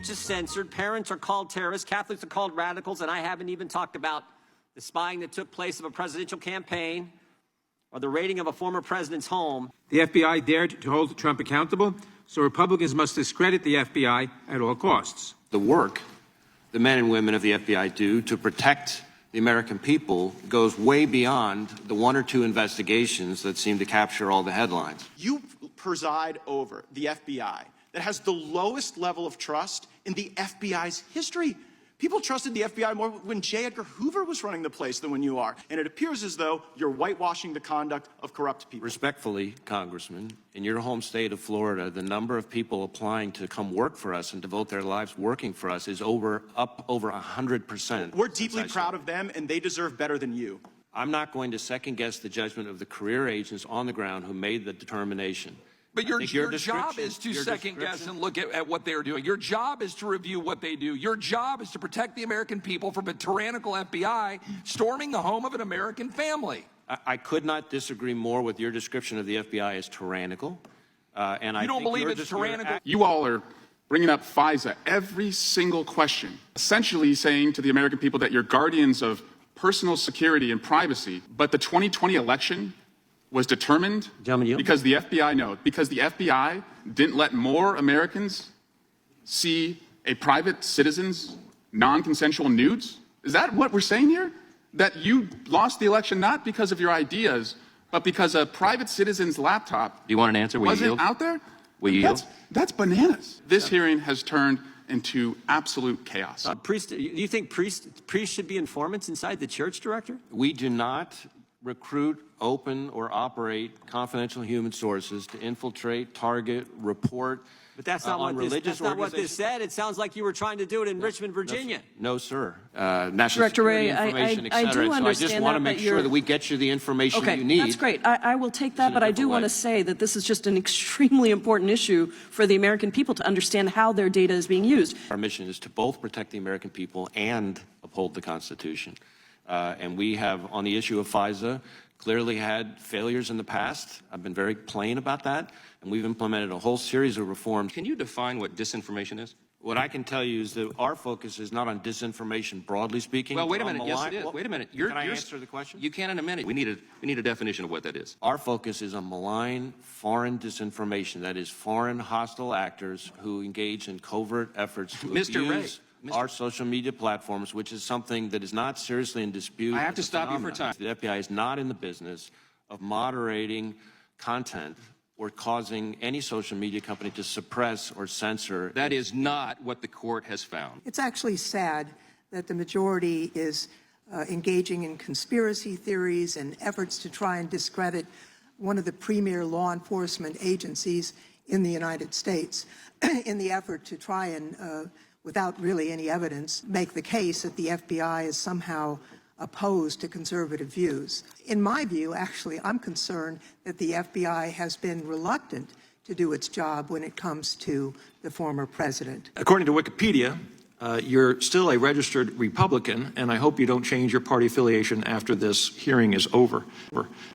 speech is censored, parents are called terrorists, Catholics are called radicals, and I haven't even talked about the spying that took place of a presidential campaign or the raiding of a former president's home. The FBI dared to hold Trump accountable, so Republicans must discredit the FBI at all costs. The work the men and women of the FBI do to protect the American people goes way beyond the one or two investigations that seem to capture all the headlines. You preside over the FBI that has the lowest level of trust in the FBI's history. People trusted the FBI more when J. Edgar Hoover was running the place than when you are. And it appears as though you're whitewashing the conduct of corrupt people. Respectfully, Congressman, in your home state of Florida, the number of people applying to come work for us and devote their lives working for us is up over 100%. We're deeply proud of them, and they deserve better than you. I'm not going to second-guess the judgment of the career agents on the ground who made the determination. But your job is to second-guess and look at what they're doing. Your job is to review what they do. Your job is to protect the American people from a tyrannical FBI storming the home of an American family. I could not disagree more with your description of the FBI as tyrannical. And you don't believe it's tyrannical? You all are bringing up FISA every single question, essentially saying to the American people that you're guardians of personal security and privacy. But the 2020 election was determined because the FBI didn't let more Americans see a private citizen's non-consensual nudes? Is that what we're saying here? That you lost the election not because of your ideas, but because a private citizen's laptop Do you want an answer? wasn't out there? Will you yield? That's bananas. This hearing has turned into absolute chaos. Do you think priests should be informants inside the church, Director? We do not recruit, open, or operate confidential human sources to infiltrate, target, report. But that's not what this said. It sounds like you were trying to do it in Richmond, Virginia. No, sir. National Director Wray, information, I do so understand I just want to make sure that we get you the information you need. That's great. I will take that, but I do want to say that this is just an extremely important issue for the American people to understand how their data is being used. Our mission is to both protect the American people and uphold the Constitution. And we have, on the issue of FISA, clearly had failures in the past. I've been very plain about that, and we've implemented a whole series of reforms. Can you define what disinformation is? What I can tell you is that our focus is not on disinformation, broadly speaking. Well, wait a minute. Yes, it is. Wait a minute. Can I answer the question? You can in a minute. We need a definition of what that is. Our focus is on malign foreign disinformation. That is, foreign hostile actors who engage in covert efforts to abuse our social media platforms, which is something that is not seriously in dispute. I have to stop you for time. The FBI is not in the business of moderating content or causing any social media company to suppress or censor. That is not what the court has found. It's actually sad that the majority is engaging in conspiracy theories and efforts to try and discredit one of the premier law enforcement agencies in the United States in the effort to try and without really any evidence, make the case that the FBI is somehow opposed to conservative views. In my view, actually, I'm concerned that the FBI has been reluctant to do its job when it comes to the former president. According to Wikipedia, you're still a registered Republican, and I hope you don't change your party affiliation after this hearing is over.